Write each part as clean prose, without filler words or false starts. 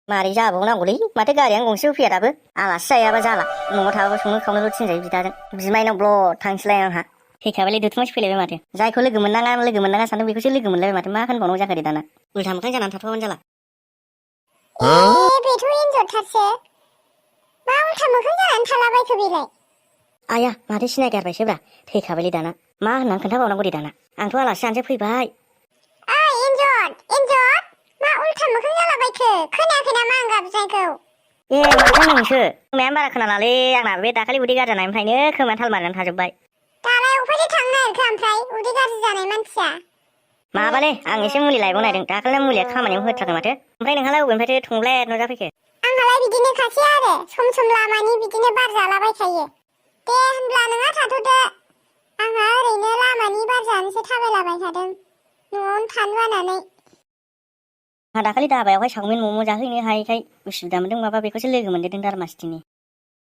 मारै जाबावनांगौलै माथो गारियानो गंसे होफैया दाबो आलासि जायाबा जाला न'आव थाबाबो संनो खावनोल' थिनजायो बिदाजों बिमायनाव ब्लद थांसैलाय आंहा फैखाबायलै दुथुमासो फैलायबाय माथो जायखौ लोगो मोननाङा सानदों बेखौसो लोगो मोनलायबाय माथो मा होनबावनांगौ जाखो दे दाना उल्था मोखां जानानै थाथ'बानो जाला बेथ' एन्जरथारसो मा उल्था मोखां जानानै थालाबायखो बेलाय आया माथो सिनायगारबायसोब्रा थैखाबायलै दाना मा होननानै खोन्थाबावनांगौ दे दाना आंथ' आलासि जानोसो फैबाय ओइ एन्जर मा उल्था मोखां जालाबायखो खोनायाखै नामा आं गाबज्रिनायखौ ए माथो नोंसो खोमायानो बारा खोनालालै आंना बे दाखालि उदै गाज्रि जानायनिफ्रायनो खोमाया थाल मारिनानै थाजोब्बाय दालाय अफायसो थांनो नागिरखो ओमफ्राय उदै गाज्रि जानाय मानसिया माबालै आं एसे मुलि लायबाव नायदों दाखालिना मुलिया खामानियाव होथाराखै माथो ओमफ्राय नोंहालाय बबेनिफ्रायथो थंब्लेद नुजाफैखो आंहालाय बिदिनो खासै आरो सम लामानि बिदिनो बार जालाबायखायो दे होनब्ला नोंहा थाथ'दो आंहा ओरैनो लामानि बार जानोसो थाबायलाबाय थादों न'आवनो थानो बानानै आंहा दाखालि दाबायावहाय चावमिन मम' जाहैनो हायैखाय उसुबिदा मोनदों माबा बेखौसो लोगो मोनदेरदों दारमासथिनि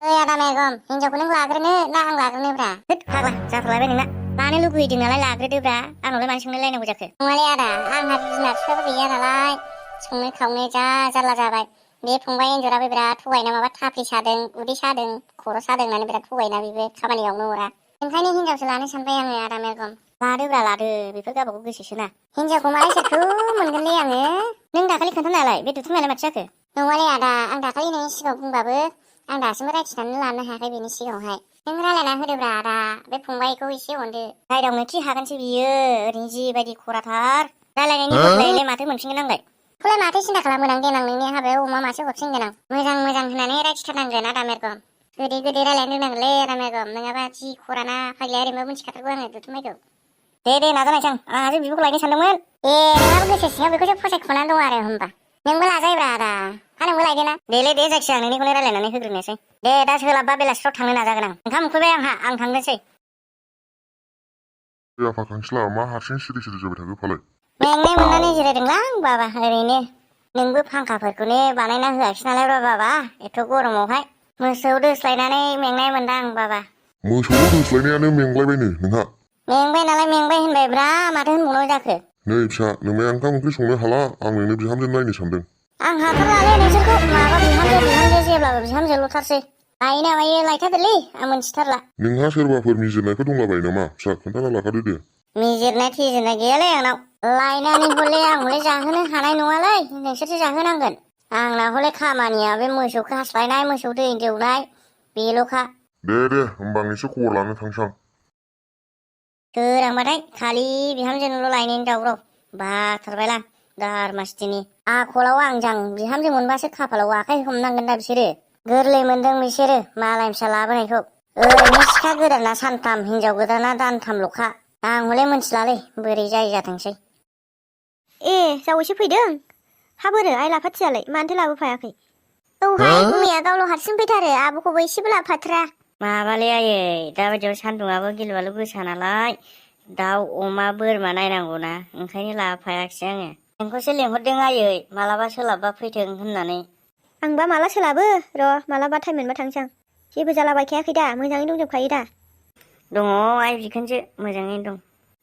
ओइ आदा मेगम हिनजावखौ नों लाग्रोनो ना आं लाग्रोनोब्रा होद फाग्ला जाथारलायबाय नोंना लानो लुगैदों नालाय लाग्रोदोब्रा आंनावलाय मानो सोंलायलायनांगौ जाखो नङालै आदा आंहा बिमा बिफाबो गैया नालाय संनो खावनो जा जारला जाबाय बे फंबाय एन्जराबो बिराद थगायना माबा थाफ्लि सादों उदै सादों खर' सादों होननानै बिराद थगायना बेबो खामानियावनो हरा ओंखायनो हिनजावसो लानो सानबाय आङो आदा मेगम लादोब्रा लादो बेफोर गावबागाव गोसोसोना हिनजावखौ मालाय सोरखौ मोनगोनलै आङो नों दाखालि खोन्थानायालाय बे दुथुमायालाय माथो जाखो नङालै आदा आं दाखालि नोंनि सिगाङाव बुंबाबो आं दासिमबो रायथिनानै लानो हायाखै बेनि सिगाङावहाय नों रायलायना होदोब्रा आदा बे फंबायखौ एसे अनदो रायदावनो थि हागोनसो बियो ओरैनो जिबायदि खराथार रायलायनायनि बदलायलाय माथो मोनफिनगोन आंलाय खौलाय माथो सिन्था खालामगोन आं देनां नोंनि हाबायाव अमा मासे हरफिनगोन आं मोजां होननानै रायथिथारनांगोन आदा मेरगम गोदै रायलायनो रोंनांगोनलै आदा मेरगम नङाबा जि खराना फाग्लाया ओरैनो मिथिखाथारगौ आङो दुथुमायखौ दे नाजानायसां आंहासो बिब'खौ लायनो सानदोंमोन ए नोंहाबो गोसो सिङाव बेखौसो फसायखुमानानै दं आरो होमबा नोंबो लाजायोब्रा आदा नोंबो लायदोना दे जायखिया आं नोंनिखौनो रायलायनानै होग्रोनोसै दे दा सोलाबबा बेलासिफ्राव थांनो नाजागोन आं ओंखाम उखैबाय आं थांनोसै आफा खांखिला मा हारसिं सिरि जाबाय थाखो फालाय मेंनाय मोननानै जिरायदोंलां बाबा ओरैनो नोंबो फांखाफोरखौनो बानायना होआखिसै नालाय बाबा एथ' गरमावहाय मोसौ दोस्लायनानै मेंनाय मोनदां बाबा मोसौ दोस्लायनायानो मेंलायबायनो नोंहा मेंबाय नालाय मेंबाय होनबायब्रा माथो होनबावनांगौ जाखो नै फिसा नोंलाय ओंखाम ओंख्रि संनो हाला आं नोंनो बिहामजो नायनो सानदों आं हाथारलालै नोंसोरखौ माबा बिहामजो जेब्लाबो बिहामजोल'थारसै लायोना मायो लायथारदोलै आं मोनथिथारला नोंहा सोरबाफोर मिजिरनायफोर दंलाबायो नामा फिसा खोन्थाना लाखादो दे मिजिरनाय थिजिरनाय गैयालै आंनाव लायनानै हले आं जाहोनो हानाय नङालै नोंसोरसो जाहोनांगोन आंना हले खामानिया बे मोसौ खास्लायनाय मोसौ दै दौनाय बेल'खा दे होमबा आं एसे खबर लानो थांसां सोरांबाथाय खालि बिहामजोनोल' लायनायनि दावराव बाथारबायलां दारमासथिनि आखलाव आंजां बिहामजो मोनबासो खाफालाव आखाइ हमनांगोन दा बिसोरो गोरलै मोनदों बिसोरो मालाय फिसा लाबोनायखौ ओरैनो सिखा गोदाना सानथाम हिनजाव गोदाना दानथामल'खा आं हले मोनथिलालै बोरै जायो जाथोंसै ए जावैसो फैदों हा बोरो आइ लाफाथियालाय मानोथो लाबोफायाखै औहाय गुमैया गावल' हारसिं फैथारो आब'खौबो एसेबो लाफाथ्रा माबालै आयै दाबायदियाव सान्दुंआबो गिलुबालु गोसा नालाय दाउ अमा बोरमा नायनांगौना ओंखायनो लाफायाखिसै आङो नोंखौसो लेंहरदों आयै मालाबा सोलाबबा फैथों होननानै आंबा माला सोलाबो र' मालाबा टाइम मोनबा थांसै आं जेबो जालाबायखायाखै दा मोजाङै दंजोबखायो दा दङ आइ बिखुनजो मोजाङैनो दं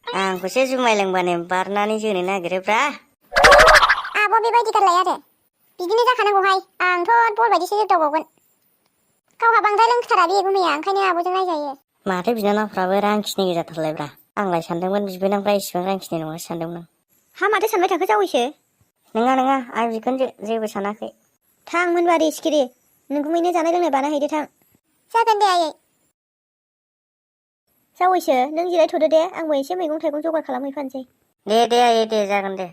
आंखौसो जुमाय लोंबानो बारनानै जोनो नागिरोब्रा आब' बेबायदि गारलाय आरो बिदिनो जाखानांगौहाय आंथ' बल बायदिसो जोबदावबावगोन गावहा बांद्राय लोंथारा बे गुमैया ओंखायनो आब'जों रायजायो माथो बिनानावफ्राबो रांखिनि गोजाथारलायब्रा आंलाय सानदोंमोन बिबोनांफ्रा इसिबां रांखिनि नङासो सानदोंमोन आं हा माथो सानबाय थाखो जावैसो नङा आइ बिखुनजो जेबो सानाखै थां मोनबारि सिखिरि नोंगुमैनो जानाय लोंनाय बानायहैदो थां जागोन दे आयै जावैसो नों जिरायथ'दो दे आंबो एसे मैगं थाइगं जगार खालामहैफानोसै दे आयै दे जागोन दे